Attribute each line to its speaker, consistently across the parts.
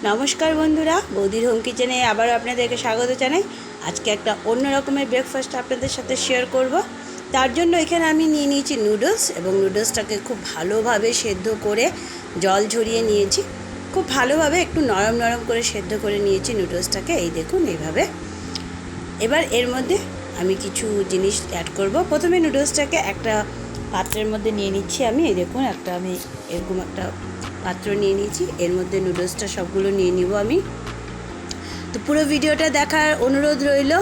Speaker 1: নমস্কার বন্ধুরা, বৌদির হোম কিচেনে আবারও আপনাদেরকে স্বাগত জানাই। আজকে একটা অন্য রকমের ব্রেকফাস্ট আপনাদের সাথে শেয়ার করব। তার জন্য এখানে আমি নিয়ে নিয়েছি নুডলস, এবং নুডলসটাকে খুব ভালোভাবে সেদ্ধ করে জল ঝরিয়ে নিয়েছি। খুব ভালোভাবে একটু নরম নরম করে সেদ্ধ করে নিয়েছি নুডলসটাকে। এই দেখুন এইভাবে। এবার এর মধ্যে আমি কিছু জিনিস অ্যাড করব। প্রথমে নুডলসটাকে একটা পাত্রের মধ্যে নিয়ে নিচ্ছি আমি। এই দেখুন আমি এরকম একটা পাত্র নিয়ে নিয়েছি, এর মধ্যে নুডলসটা সবগুলো নিয়ে নিব আমি। তো পুরো ভিডিওটা দেখার অনুরোধ রইল,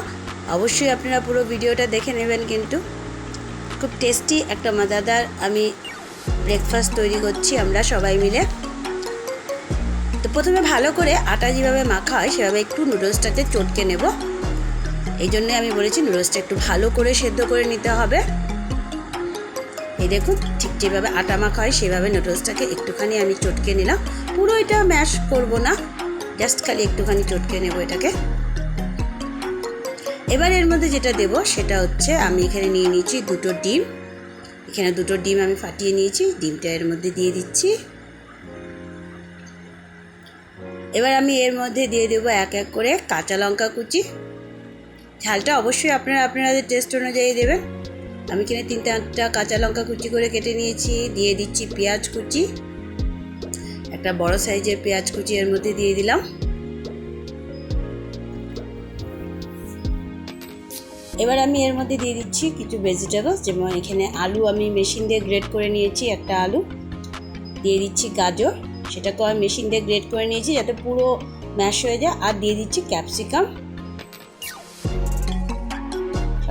Speaker 1: অবশ্যই আপনারা পুরো ভিডিওটা দেখে নেবেন। কিন্তু খুব টেস্টি একটা মজাদার আমি ব্রেকফাস্ট তৈরি করছি আমরা সবাই মিলে। তো প্রথমে ভালো করে আটা যেভাবে মাখা হয় সেভাবে একটু নুডলসটাকে চটকে নেব। এই জন্যে আমি বলেছি নুডলসটা একটু ভালো করে সেদ্ধ করে নিতে হবে। এই দেখুন, ঠিক যেভাবে আটা মাখা হয় সেভাবে নুডলসটাকে একটুখানি আমি চটকে নিলাম। পুরো এটা ম্যাশ করব না, জাস্ট খালি একটুখানি চটকে নেব এটাকে। এবার এর মধ্যে যেটা দেব সেটা হচ্ছে, আমি এখানে নিয়ে নিয়েছি দুটো ডিম। এখানে দুটো ডিম আমি ফাটিয়ে নিয়েছি, ডিমটা এর মধ্যে দিয়ে দিচ্ছি। এবার আমি এর মধ্যে দিয়ে দেবো এক এক করে কাঁচা লঙ্কা কুচি। ঝালটা অবশ্যই আপনাদের টেস্ট অনুযায়ী দেবেন। আমি এখানে 3-4টা কাঁচা লঙ্কা কুচি করে কেটে নিয়েছি। দিয়ে দিচ্ছি পেঁয়াজ কুচি, একটা বড় সাইজের পেঁয়াজ কুচি এর মধ্যে দিয়ে দিলাম। এবার আমি এর মধ্যে দিয়ে দিচ্ছি কিছু ভেজিটেবলস, যেমন এখানে আলু আমি মেশিন দিয়ে গ্রেট করে নিয়েছি, একটা আলু দিয়ে দিচ্ছি। গাজর, সেটাকেও আমি মেশিন দিয়ে গ্রেট করে নিয়েছি যাতে পুরো ম্যাশ হয়ে যায়। আর দিয়ে দিচ্ছি ক্যাপসিকাম।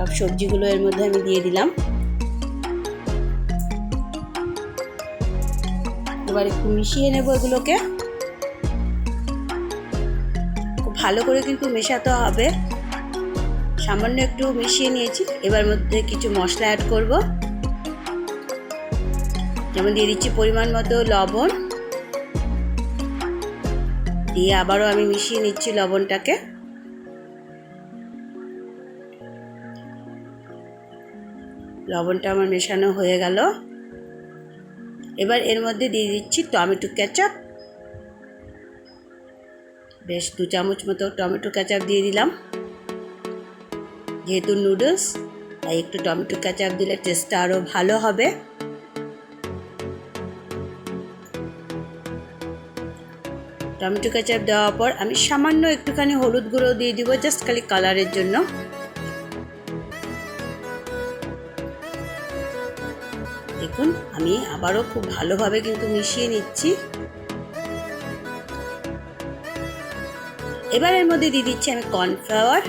Speaker 1: সব সবজিগুলো এর মধ্যে আমি দিয়ে দিলাম। এবার একটু মিশিয়ে নেব এগুলোকে। খুব ভালো করে কিন্তু মেশাতে হবে। সামান্য একটু মিশিয়ে নিয়েছি। এবার মধ্যে কিছু মশলা অ্যাড করব, যেমন দিয়ে দিচ্ছি পরিমাণ মতো লবণ। দিয়ে আবারও আমি মিশিয়ে নিচ্ছি লবণটাকে। লবণটা আমার মেশানো হয়ে গেল। এবার এর মধ্যে দিয়ে দিচ্ছি টমেটো কেচাপ। বেশ 2 চামচ মতো টমেটো কেচাপ দিয়ে দিলাম। যেহেতু নুডলস তাই একটু টমেটো কেচাপ দিলে টেস্টটা আরও ভালো হবে। টমেটো কেচাপ দেওয়ার পর আমি সামান্য একটুখানি হলুদ গুঁড়ো দিয়ে দিব, জাস্ট খালি কালারের জন্য। দেখুন আমি আবারও খুব ভালোভাবে কিন্তু মিশিয়ে নিচ্ছি। এবার এর মধ্যে দিয়ে দিচ্ছি আমি কর্নফ্লাওয়ার।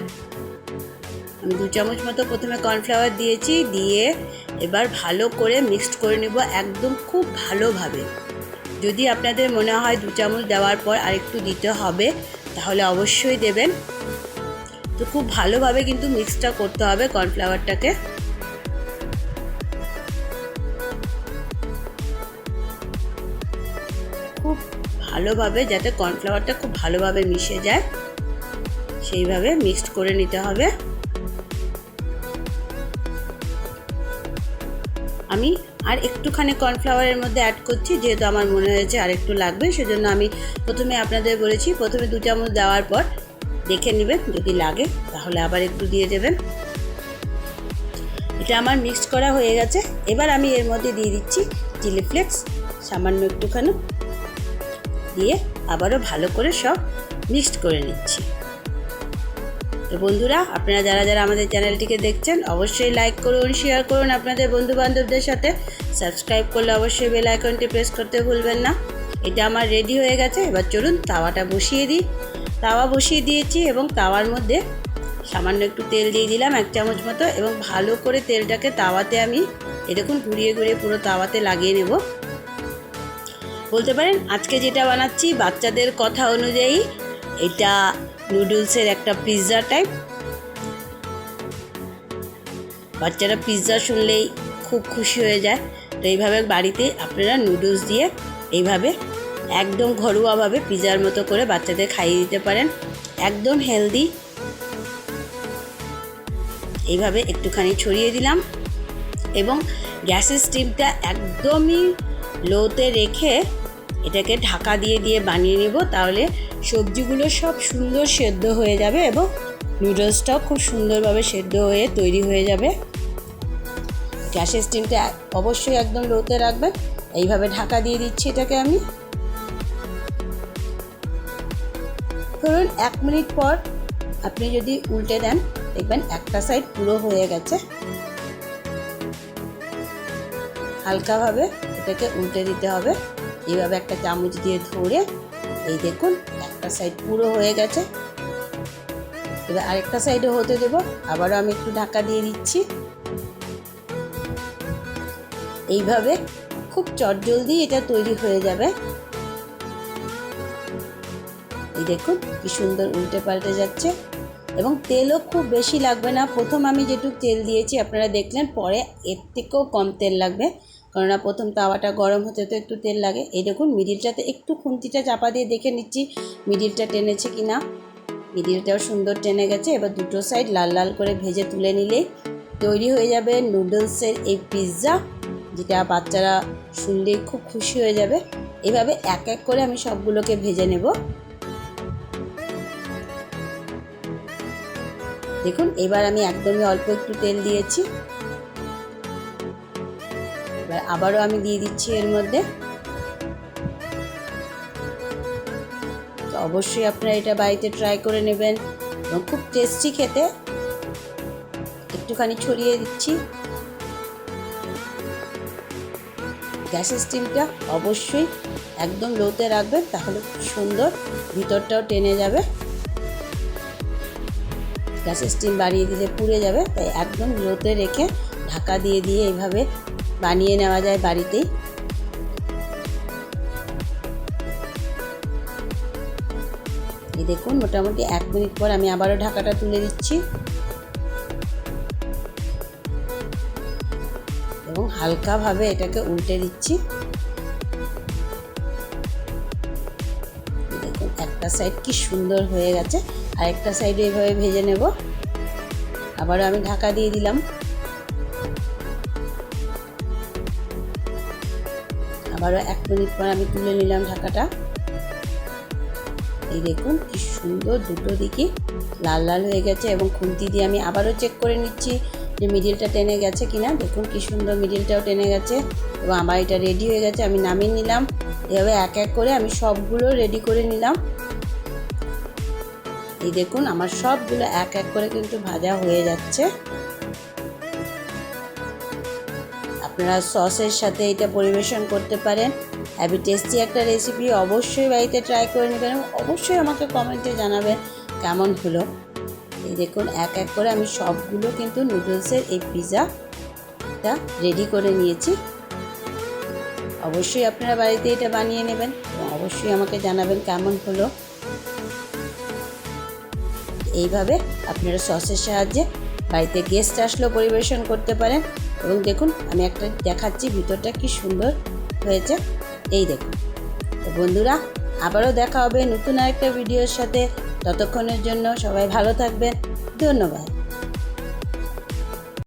Speaker 1: আমি 2 চামচ মতো প্রথমে কর্নফ্লাওয়ার দিয়েছি। দিয়ে এবার ভালো করে মিক্সড করে নেব একদম খুব ভালোভাবে। যদি আপনাদের মনে হয় 2 চামচ দেওয়ার পর আরেকটু দিতে হবে তাহলে অবশ্যই দেবেন। তো খুব ভালোভাবে কিন্তু মিক্সটা করতে হবে কর্নফ্লাওয়ারটাকে। খুব ভালোভাবে, যাতে কর্নফ্লাওয়ারটা খুব ভালোভাবে মিশে যায় সেইভাবে মিক্সড করে নিতে হবে। আমি আর একটুখানি কর্নফ্লাওয়ারের মধ্যে অ্যাড করছি, যেহেতু আমার মনে হয়েছে আর একটু লাগবে, সেজন্য আমি প্রথমে আপনাদের বলেছি প্রথমে 2 চামচ দেওয়ার পর দেখে নেবেন, যদি লাগে তাহলে আবার একটু দিয়ে দেবেন। এটা আমার মিক্সড করা হয়ে গেছে। এবার আমি এর মধ্যে দিয়ে দিচ্ছি চিলি ফ্লেক্স সামান্য একটুখানি, দিয়ে আবারও ভালো করে সব মিক্সড করে নিচ্ছি। তো বন্ধুরা, আপনারা যারা যারা আমাদের চ্যানেলটিকে দেখছেন অবশ্যই লাইক করুন, শেয়ার করুন আপনাদের বন্ধুবান্ধবদের সাথে। সাবস্ক্রাইব করলে অবশ্যই বেল আইকনটি প্রেস করতে ভুলবেন না। এটা আমার রেডি হয়ে গেছে। এবার চলুন তাওয়াটা বসিয়ে দিই। তাওয়া বসিয়ে দিয়েছি এবং তাওয়ার মধ্যে সামান্য একটু তেল দিয়ে দিলাম 1 চামচ মতো, এবং ভালো করে তেলটাকে তাওয়াতে আমি এরকম ঘুরিয়ে ঘুরিয়ে পুরো তাওয়াতে লাগিয়ে নেব। বলতে পারেন আজকে যেটা বানাচ্ছি বাচ্চাদের কথা অনুযায়ী এটা নুডলসের একটা পিৎজা টাইপ। বাচ্চারা পিৎজা শুনলেই খুব খুশি হয়ে যায়। তো এইভাবে বাড়িতে আপনারা নুডলস দিয়ে এইভাবে একদম ঘরোয়াভাবে পিৎজার মতো করে বাচ্চাদের খাইয়ে দিতে পারেন, একদম হেলদি। এইভাবে একটুখানি ছড়িয়ে দিলাম এবং গ্যাসের স্টিমটা একদমই লোতে রেখে এটাকে ঢাকা দিয়ে দিয়ে বানিয়ে নেব, তাহলে সবজিগুলো সব সুন্দর সেদ্ধ হয়ে যাবে এবং নুডলসটাও খুব সুন্দরভাবে সেদ্ধ হয়ে তৈরি হয়ে যাবে। গ্যাসের স্টিমটা অবশ্যই একদম লোতে রাখবেন। এইভাবে ঢাকা দিয়ে দিচ্ছি এটাকে আমি। ধরুন 1 মিনিট পর আপনি যদি উল্টে দেন, দেখবেন একটা সাইড পুরো হয়ে গেছে। হালকাভাবে এটাকে উল্টে দিতে হবে। এইভাবে একটা চামচ দিয়ে ধরে, এই দেখুন একটা সাইড পুরো হয়ে গেছে। এবার আরেকটা সাইডও হতে দেব। আবারও আমি একটু ঢাকা দিয়ে দিচ্ছি। এইভাবে খুব চটজলদি এটা তৈরি হয়ে যাবে। এই দেখুন কি সুন্দর উল্টে পাল্টে যাচ্ছে এবং তেলও খুব বেশি লাগবে না। প্রথম আমি যেটুকু তেল দিয়েছি আপনারা দেখলেন, পরে এর থেকেও কম তেল লাগবে, কেননা প্রথম তাওয়াটা গরম হতে তো একটু তেল লাগে। এই দেখুন মিডিলটাতে একটু খুন্তিটা চাপা দিয়ে দেখে নিচ্ছি মিডিলটা টেনেছে কি না। মিডিলটাও সুন্দর টেনে গেছে। এবার দুটো সাইড লাল লাল করে ভেজে তুলে নিলেই তৈরি হয়ে যাবে নুডলসের এই পিৎজা, যেটা বাচ্চারা শুনলেই খুব খুশি হয়ে যাবে। এভাবে এক এক করে আমি সবগুলোকে ভেজে নেব। দেখুন এবার আমি একদমই অল্প একটু তেল দিয়েছি। এবার আবারও আমি দিয়ে দিচ্ছি এর মধ্যে। তো অবশ্যই আপনারা এটা বাড়িতে ট্রাই করে নেবেন এবং খুব টেস্টি খেতে। একটুখানি ছড়িয়ে দিচ্ছি। গ্যাসের স্টিমটা অবশ্যই একদম লোতে রাখবেন, তাহলে খুব সুন্দর ভিতরটাও টেনে যাবে। গ্যাসের স্টিম বাড়িয়ে দিলে পুড়ে যাবে, তাই একদম লোতে রেখে ঢাকা দিয়ে দিয়ে এইভাবে বানিয়ে নেওয়া যায় বাড়িতেই। এই দেখুন মোটামুটি 1 মিনিট পর আমি আবারও ঢাকাটা তুলে দিচ্ছি এবং হালকাভাবে এটাকে উল্টে দিচ্ছি। দেখুন একটা সাইড কি সুন্দর হয়ে গেছে, আরেকটা সাইডে এইভাবে ভেজে নেব। আবারও আমি ঢাকা দিয়ে দিলাম। আবারও 1 মিনিট পর আমি তুলে নিলাম ঢাকাটা। এই দেখুন কি সুন্দর দুটো দিকে লাল লাল হয়ে গেছে এবং খুন্তি দিয়ে আমি আবারও চেক করে নিচ্ছি যে মিডিলটা টেনে গেছে কিনা। দেখুন কি সুন্দর মিডিলটাও টেনে গেছে এবং আমার এটা রেডি হয়ে গেছে। আমি নামিয়ে নিলাম। এভাবে এক এক করে আমি সবগুলো রেডি করে নিলাম। এই দেখুন আমার সবগুলো এক এক করে কিন্তু ভাজা হয়ে যাচ্ছে। আপনারা সসের সাথে এটা পরিবেশন করতে পারেন। হ্যাভি টেস্টি একটা রেসিপি, অবশ্যই বাড়িতে ট্রাই করে নেবেন এবং অবশ্যই আমাকে কমেন্টে জানাবেন কেমন হলো। এই দেখুন এক এক করে আমি সবগুলো কিন্তু নুডলসের এই পিৎজাটা রেডি করে নিয়েছি। অবশ্যই আপনারা বাড়িতে এটা বানিয়ে নেবেন এবং অবশ্যই আমাকে জানাবেন কেমন হলো। এইভাবে আপনারা সসের সাহায্যে বাড়িতে গেস্ট আসলেও পরিবেশন করতে পারেন। এবং দেখুন আমি একটা দেখাচ্ছি ভিতরটা কি সুন্দর হয়েছে। এই দেখুন। তো বন্ধুরা আবারও দেখা হবে নতুন আরেকটা ভিডিওর সাথে। ততক্ষণের জন্য সবাই ভালো থাকবেন। ধন্যবাদ।